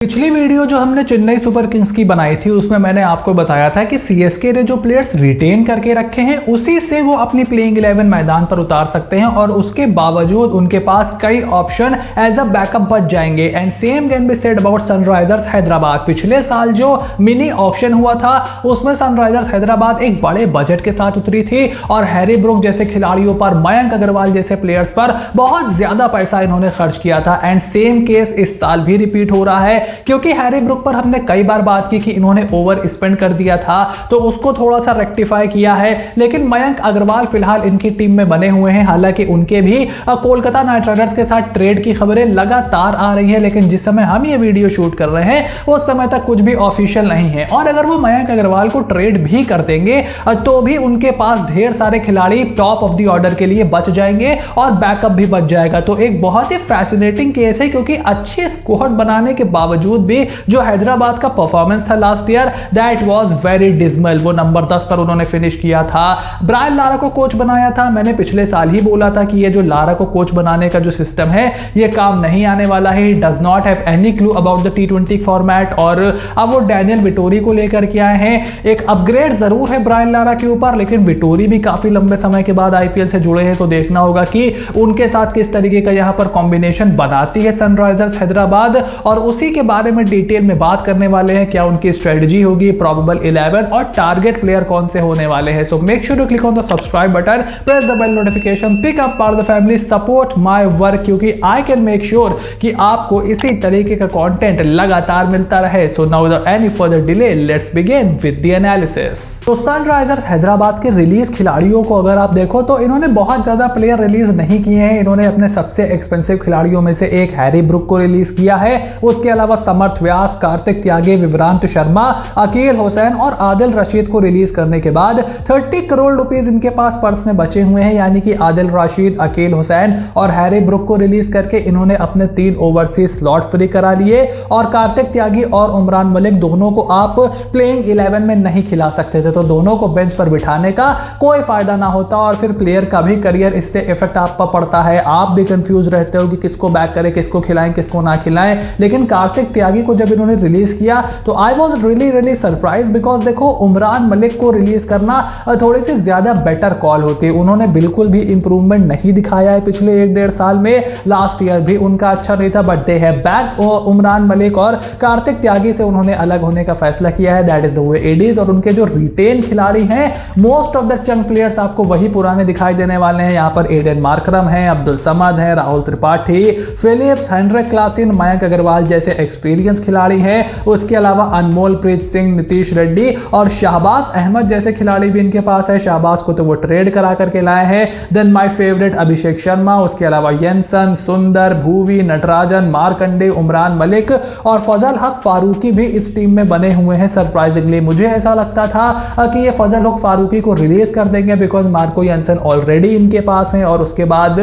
पिछली वीडियो जो हमने चेन्नई सुपर किंग्स की बनाई थी उसमें मैंने आपको बताया था कि सीएसके ने जो प्लेयर्स रिटेन करके रखे हैं उसी से वो अपनी प्लेइंग 11 मैदान पर उतार सकते हैं और उसके बावजूद उनके पास कई ऑप्शन एज अ बैकअप बच जाएंगे। And same can be said about Sunrisers Hyderabad. पिछले साल जो मिनी ऑक्शन हुआ था उसमें सनराइजर्स हैदराबाद एक बड़े बजट के साथ उतरी थी और हैरी ब्रुक जैसे खिलाड़ियों पर, मयंक अग्रवाल जैसे प्लेयर्स पर बहुत ज्यादा पैसा इन्होंने खर्च किया था। एंड सेम केस इस साल भी रिपीट हो रहा है क्योंकि हैरी ब्रुक पर हमने कई बार बात की कि इन्होंने ओवर स्पेंड कर दिया था तो उसको थोड़ा सा रेक्टिफाई किया है। लेकिन मयंक अग्रवाल फिलहाल इनकी टीम में बने हुए हैं। हालांकि उनके भी कोलकाता नाइट राइडर्स के साथ ट्रेड की खबरें लगातार आ रही है, लेकिन जिस समय हम ये वीडियो शूट कर रहे हैं उस समय तक कुछ भी ऑफिशियल नहीं है। और अगर वो मयंक अग्रवाल को ट्रेड भी कर देंगे तो भी उनके पास ढेर सारे खिलाड़ी टॉप ऑफ द ऑर्डर के लिए बच जाएंगे और बैकअप भी बच जाएगा। तो एक बहुत ही फैसिनेटिंग केस है क्योंकि अच्छे स्क्वाड बनाने के बावजूद भी जो हैदराबाद का परफॉर्मेंस था last year that was very dismal. वो नंबर 10 पर उन्होंने फिनिश किया था। ब्रायन लारा को कोच बनाया था। मैंने पिछले साल ही बोला था कि ये जो लारा को कोच बनाने का जो सिस्टम है ये काम नहीं आने वाला है। He does not have any clue about the T20 format. और अब वो डैनियल विटोरी को लेकर के आए हैं। एक अपग्रेड जरूर है ब्रायन लारा के ऊपर, लेकिन विटोरी भी काफी लंबे समय के बाद आईपीएल से जुड़े हैं तो देखना होगा कि उनके साथ किस तरीके का यहां पर कॉम्बिनेशन बनाती है सनराइजर्स हैदराबाद। और उसी के बारे में डिटेल में बात करने वाले हैं। क्या उनकी स्ट्रेटजी होगी, प्रोबेबल 11 और टारगेट प्लेयर कौन से होने वाले हैं। So make sure to click on the subscribe button, press the bell notification, pick up part of the family, support my work क्योंकि आई कैन मेक श्योर कि आपको इसी तरीके का कंटेंट लगातार मिलता रहे। So now without any further delay let's begin with the analysis. तो सनराइजर्स हैदराबाद के रिलीज खिलाड़ियों को अगर आप देखो तो इन्होंने बहुत ज्यादा प्लेयर रिलीज नहीं किए हैं। इन्होंने अपने सबसे एक्सपेंसिव खिलाड़ियों में से एक हैरी ब्रुक को रिलीज किया है। उसके अलावा समर्थ व्यास, कार्तिक त्यागी, विवरांत शर्मा, अकील हुसैन और आदिल रशीद को रिलीज करने के बाद 30 करोड़ रुपीस इनके पास पर्स में बचे हुए हैं। यानी कि आदिल रशीद, अकील हुसैन और हैरी ब्रुक को रिलीज करके इन्होंने अपने 3 ओवरसीज स्लॉट फ्री करा लिए। और कार्तिक त्यागी और उमरान मलिक दोनों को आप प्लेइंग 11 में नहीं खिला सकते थे, तो दोनों को बेंच पर बिठाने का कोई फायदा ना होता और फिर प्लेयर का भी करियर इससे इफेक्ट आप पर पड़ता है। आप भी कंफ्यूज रहते हो कि किसको बैक करें, किसको खिलाएं, किसको ना खिलाएं। लेकिन कार्तिक त्यागी को जब इन्होंने रिलीज किया तो I was really surprise because देखो उमरान मलिक को रिलीज करना थोड़ी सी ज्यादा बेटर कॉल होती है। उन्होंने बिल्कुल भी इंप्रूवमेंट नहीं दिखाया है पिछले 1-1.5 साल में। लास्ट ईयर भी उनका अच्छा नहीं था but they have back Umran Malik और कार्तिक त्यागी से उन्होंने अलग होने का फैसला किया है। That is the way it is. और उनके जो रिटेन खिलाड़ी हैं मोस्ट ऑफ द चंग प्लेयर्स आपको वही पुराने दिखाई देने वाले हैं। यहाँ पर एडन मार्करम है, अब्दुल समद है, Rahul Tripathi, Phillips, Heinrich Klaasen, Mayank Agarwal जैसे एक्सपीरियंस खिलाड़ी हैं। उसके अलावा अनमोल प्रीत सिंह, नीतीश रेड्डी और शाहबाज अहमद जैसे खिलाड़ी भी इनके पास है। शाहबाज को तो वो ट्रेड करा करके लाए हैं। देन माय फेवरेट अभिषेक शर्मा, उसके अलावा येंसन, सुंदर, भूवी, नटराजन, मार्कंडे, उमरान मलिक और फजल हक फारूकी भी इस टीम में बने हुए हैं। सरप्राइजिंगली मुझे ऐसा लगता था कि ये फजल हक फारूकी को रिलीज कर देंगे बिकॉज मार्को येंसन ऑलरेडी इनके पास हैं और उसके बाद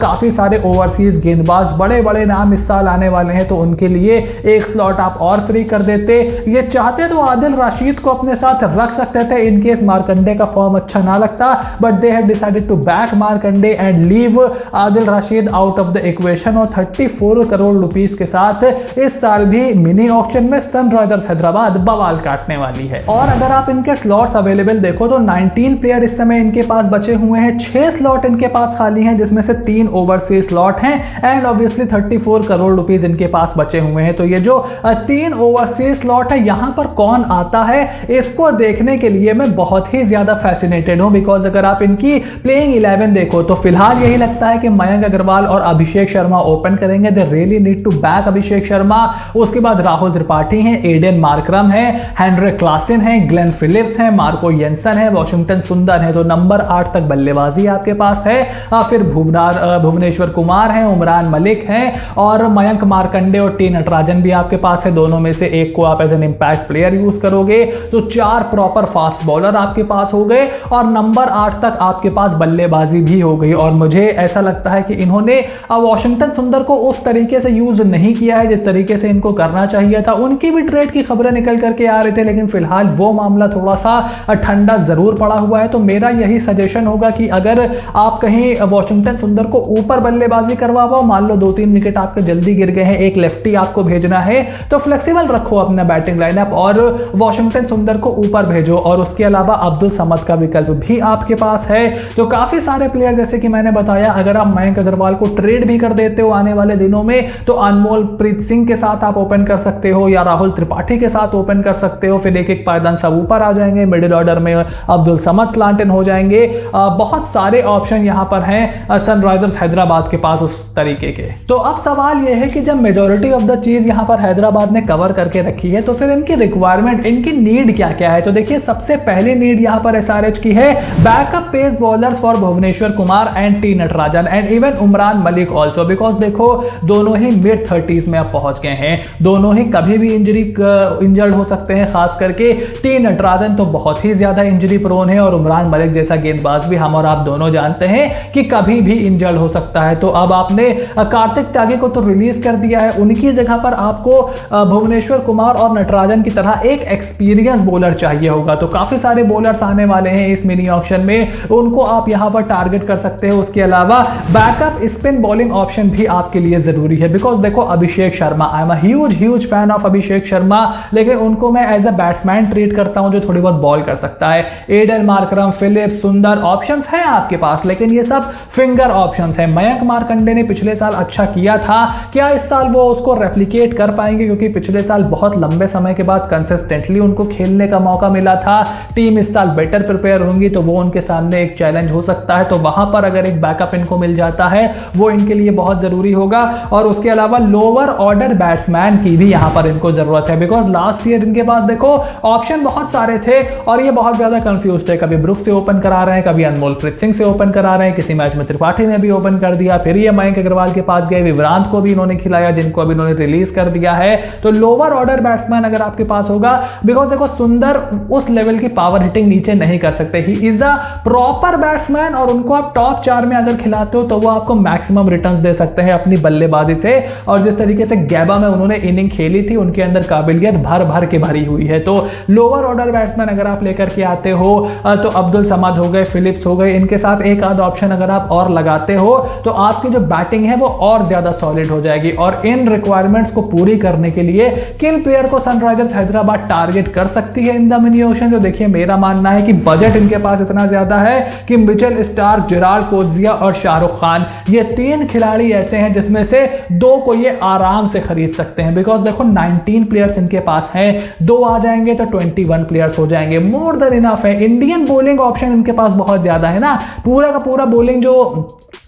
काफी सारे ओवरसीज गेंदबाज बड़े बड़े नाम इस साल आने वाले हैं तो उनके लिए एक स्लॉट आप और फ्री कर देते। ये चाहते तो आदिल रशीद को अपने साथ रख सकते थे इनकेस मार्कंडे का फॉर्म अच्छा ना लगता but they have decided to back Markande and leave Adil Rashid out of the equation. और 34 करोड़ रुपीस के साथ इस साल भी मिनी ऑक्शन में सनराइजर्स हैदराबाद बवाल काटने वाली है। और अगर आप इनके स्लॉट्स अवेलेबल देखो तो 19 प्लेयर इस समय इनके पास बचे हुए हैं। 6 स्लॉट इनके पास खाली हैं जिसमें से 3 ओवरसीज स्लॉट हैं एंड ऑब्वियसली 34 करोड़ रुपीस इनके पास बचे हुए हैं। तो ये जो 3 ओवरसीज स्लॉट है यहां पर कौन आता है इसको देखने के लिए मैं बहुत ही ज्यादा फैसिनेटेड हूं बिकॉज अगर आप इनकी प्लेइंग 11 देखो तो फिलहाल यही लगता है कि मयंक अग्रवाल और अभिषेक शर्मा ओपन करेंगे। They really need to back Abhishek Sharma. उसके बाद राहुल त्रिपाठी हैं, एडन मार्करम है, हेनरिक क्लासन है, ग्लेन फिलिप्स है, मार्को येंसन है, वॉशिंगटन सुंदर है। तो नंबर 8 तक बल्लेबाजी आपके पास है। फिर भुवनेश्वर कुमार है, उमरान मलिक है और मयंक मार्कंडे और टी नटराजन भी आपके पास है। दोनों में से एक को आप as an impact player use करोगे तो 4 प्रॉपर फास्ट बॉलर आपके पास हो गए और नंबर 8 तक आपके पास बल्लेबाजी भी हो गई। और मुझे ऐसा लगता है कि इन्होंने वॉशिंगटन सुंदर को उस तरीके से यूज नहीं किया है जिस तरीके से इनको करना चाहिए था। उनकी भी ट्रेड की खबरें निकल करके आ रहे थे लेकिन फिलहाल वो मामला थोड़ा सा ठंडा जरूर पड़ा हुआ है। तो मेरा यही सजेशन होगा कि अगर आप कहीं वॉशिंगटन सुंदर को ऊपर बल्लेबाजी करवा पाओ, मान लो 2-3 विकेट आपके जल्दी गिर गए हैं, एक लेफ्टी आपको भेज भेजना है तो फ्लेक्सिबल रखो अपना बैटिंग लाइनअप और वाशिंगटन सुंदर को ऊपर भेजो। और उसके अलावा अब्दुल समद का विकल्प भी आपके पास है। तो काफी सारे प्लेयर जैसे कि मैंने बताया, अगर आप मयंक अग्रवाल को ट्रेड भी कर देते हो आने वाले दिनों में तो अनमोल प्रीत सिंह के साथ आप ओपन कर सकते हो या राहुल त्रिपाठी के साथ ओपन कर सकते हो। फिर एक एक पायदान सब ऊपर आ जाएंगे, मिडिल ऑर्डर में अब्दुल समद स्लांटन हो जाएंगे। बहुत सारे ऑप्शन यहां पर हैं सनराइजर्स हैदराबाद के पास उस तरीके के। तो अब सवाल यह है कि जब मेजॉरिटी ऑफ द चीज यहां पर हैदराबाद ने कवर करके रखी है तो फिर इनकी रिक्वायरमेंट, इनकी नीड क्या क्या है। तो देखिए सबसे पहली नीड यहां पर एसआरएच की है backup pace bowlers for Bhuvneshwar Kumar and T Natarajan and even Umran Malik also, because देखो दोनों ही मिड 30s में अब पहुंच गए हैं, दोनों ही कभी भी इंजर्ड हो सकते हैं। खास करके टी नटराजन तो बहुत ही ज्यादा इंजरी प्रोन है और उमरान मलिक जैसा गेंदबाज भी हम और आप दोनों जानते हैं कि कभी भी इंजर्ड हो सकता है। तो अब आपने कार्तिक त्यागी को तो रिलीज कर दिया है, उनकी जगह पर आपको भुवनेश्वर कुमार और नटराजन की तरह एक एक्सपीरियंस बॉलर चाहिए होगा। तो काफी सारे बॉलर्स आने वाले हैं इस मिनी ऑक्शन में, उनको आप यहां पर टारगेट कर सकते हो। उसके अलावा बैकअप स्पिन बॉलिंग ऑप्शन भी आपके लिए जरूरी है, बिकॉज देखो Abhishek Sharma, I am a huge fan of Abhishek Sharma, लेकिन उनको मैं एज अ बैट्समैन ट्रीट करता हूं जो थोड़ी बहुत बॉल कर सकता है। एडन मार्करम, फिलिप्स, सुंदर ऑप्शंस हैं आपके पास, लेकिन ये सब फिंगर ऑप्शंस हैं। मयंक मार्कंडे ने पिछले साल अच्छा किया था, क्या इस साल वो उसको रेप्लिकेट कर पाएंगे, क्योंकि पिछले साल बहुत लंबे समय के बाद कंसिस्टेंटली उनको खेलने का मौका मिला था। टीम इस साल बेटर प्रिपेयर होंगी तो वो उनके सामने एक चैलेंज हो सकता है। तो वहां पर अगर एक बैकअप इनको मिल जाता है वो इनके लिए बहुत जरूरी होगा। और उसके अलावा लोअर ऑर्डर बैट्समैन की भी यहां पर इनको जरूरत है, बिकॉज लास्ट ईयर इनके पास देखो ऑप्शन बहुत सारे थे और ये बहुत ज्यादा कंफ्यूज थे, कभी ब्रुक से ओपन करा रहे हैं, कभी अनमोल प्रीत सिंह से ओपन करा रहे हैं, किसी मैच में त्रिपाठी ने भी ओपन कर दिया, फिर ये मयंक अग्रवाल के पास गए, विवरांत को भी इन्होंने खिलाया जिनको अभी इन्होंने रिलीज कर दिया है। तो लोअर ऑर्डर बैट्समैन अगर आपके पास होगा, बिकॉज देखो सुंदर उस लेवल की पावर हिटिंग नीचे नहीं कर सकते, he is a proper batsman और उनको आप टॉप 4 में अगर खिलाते हो तो वो आपको मैक्सिमम रिटर्न्स दे सकते हैं अपनी बल्लेबाजी से। और जिस तरीके से गैबा में उन्होंने इनिंग खेली थी उनके अंदर काबिलियत भर भर के भरी हुई है। तो लोअर ऑर्डर बैट्समैन अगर आप लेकर के आते हो तो अब्दुल समद हो गए, फिलिप्स हो गए, इनके साथ एक आध ऑप्शन अगर आप और लगाते हो तो आपकी जो बैटिंग है वो और ज्यादा सॉलिड हो जाएगी। और इन रिक्वायरमेंट्स को पूरी करने के लिए किन प्लेयर को सनराइजर्स हैदराबाद टारगेट कर सकती है इन द मिनी ऑक्शन। जो देखिए मेरा मानना है कि बजट इनके पास इतना ज्यादा है कि मिचेल स्टार्क, जेराल्ड कोज्जिया और शाहरुख खान, ये 3 खिलाड़ी ऐसे हैं जिसमें से 2 को ये आराम से खरीद सकते हैं। बिकॉज देखो 19 प्लेयर्स इनके पास हैं, 2 आ जाएंगे तो 21 प्लेयर्स हो जाएंगे, मोर देन इनफ है। इंडियन बॉलिंग ऑप्शन इनके पास बहुत ज्यादा है ना, पूरा का पूरा बॉलिंग जो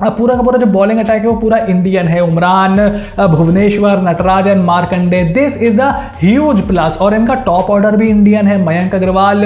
पूरा का पूरा जो बॉलिंग अटैक है वो पूरा इंडियन है। Umran, Bhuvneshwar, Natarajan, Markande, this is a huge plus. और इनका टॉप ऑर्डर भी इंडियन है, मयंक अग्रवाल,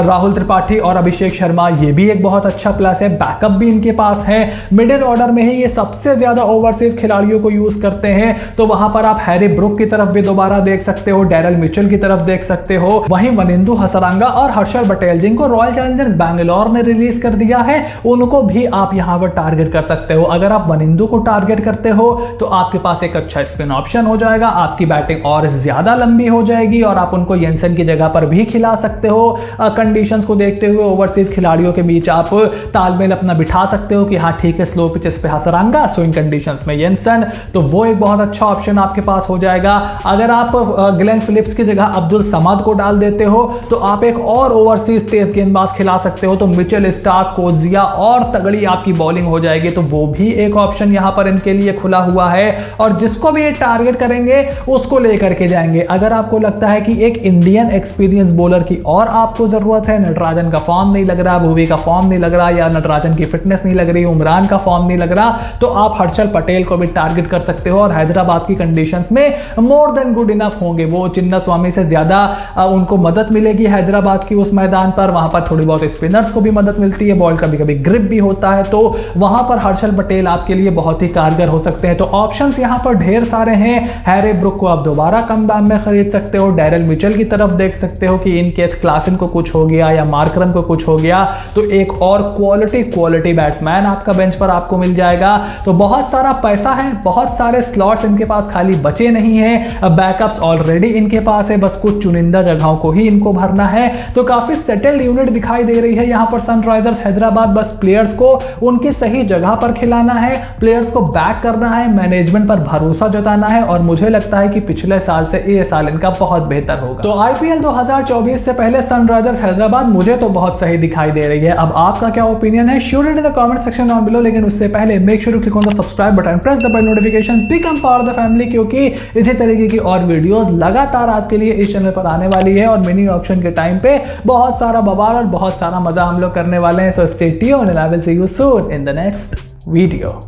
राहुल त्रिपाठी और अभिषेक शर्मा, ये भी एक बहुत अच्छा प्लस है। बैकअप भी इनके पास है, मिडिल ऑर्डर में ही ये सबसे ज्यादा ओवरसीज खिलाड़ियों को यूज करते हैं। तो वहां पर आप हैरी ब्रुक की तरफ भी दोबारा देख सकते हो, डैरल मिचेल की तरफ देख सकते हो, वहीं वनिंदु हसरंगा और हर्षल पटेल जिनको रॉयल चैलेंजर्स बैंगलोर ने रिलीज कर दिया है, उनको भी आप यहां पर टारगेट कर सकते हो। अगर आप वनिंदु को टारगेट करते हो तो आपके पास एक अच्छा स्पिन ऑप्शन हो जाएगा, आपकी बैटिंग और ज्यादा लंबी हो जाएगी और आप उनको येंसन की जगह पर भी खिला सकते हो। कंडीशंस को देखते हुए ओवरसीज खिलाड़ियों के बीच आप तालमेल अपना बिठा सकते हो कि हाँ ठीक है, स्लो पिचेस पे हसरंगा, स्विंग कंडीशंस में येंसन, तो वो एक बहुत अच्छा ऑप्शन आपके पास हो जाएगा। अगर आप ग्लेन फिलिप्स की जगह अब्दुल समद को डाल देते हो तो आप एक और ओवरसीज तेज गेंदबाज खिला सकते हो, तो मिचेल स्टार्क, कोज्जिया और तगड़ी आपकी बॉलिंग हो जाएगी। तो वो भी एक ऑप्शन यहां पर इनके लिए खुला हुआ है और जिसको भी ये टारगेट करेंगे उसको लेकर के जाएंगे। अगर आपको लगता है कि एक इंडियन एक्सपीरियंस बॉलर की और आपको जरूरत है, नटराजन का फॉर्म नहीं लग रहा, भुवी का फॉर्म नहीं लग रहा या नटराजन की फिटनेस नहीं लग रही, उमरान का फॉर्म नहीं लग रहा, तो आप हर्षल पटेल को भी टारगेट कर सकते हो और हैदराबाद की कंडीशंस में मोर देन गुड इनफ होंगे। वो चिन्ना स्वामी से ज्यादा उनको मदद मिलेगी हैदराबाद की उस मैदान पर, वहां पर थोड़ी बहुत स्पिनर्स को भी मदद मिलती है, बॉल कभी कभी ग्रिप भी होता है, तो वहां पर हर्षल पटेल आपके लिए बहुत ही कारगर हो सकते हैं। तो ऑप्शंस यहां पर ढेर सारे हैं। हैरी ब्रुक को आप दोबारा कम दाम में खरीद सकते हो, डैरल मिचेल की तरफ देख सकते हो कि इन केस क्लासन को कुछ हो गया या मार्करम को कुछ हो गया तो एक और क्वालिटी बैट्समैन आपका बेंच पर आपको मिल जाएगा। तो बहुत सारा पैसा है, बहुत सारे स्लॉट्स इनके पास खाली बचे नहीं है, बैकअप्स ऑलरेडी इनके पास है, बस कुछ चुनिंदा जगहों को ही इनको भरना है। तो काफी सेटल्ड यूनिट दिखाई दे रही है यहां पर सनराइजर्स हैदराबाद। बस प्लेयर्स को उनकी सही जगह पर खिलाना है, प्लेयर्स को बैक करना है, मैनेजमेंट पर भरोसा जताना है और और मुझे लगता है कि पिछले साल से ये साल इनका बहुत बेहतर होगा। तो IPL 2024 से पहले सनराइजर्स हैदराबाद मुझे तो बहुत सही दिखाई दे रही है। अब आपका क्या ओपिनियन है, sure in the comment section down below. लेकिन उससे पहले make sure to click on the subscribe button, press the bell notification, become part of the family, क्योंकि इसी तरीके की और वीडियोस लगातार आपके लिए इस चैनल पर आने वाली है। और मिनी ऑक्शन के टाइम पे बहुत सारा बवाल और बहुत सारा मजा हम लोग करने वाले हैं। So stay tuned and I will see you soon in the next video.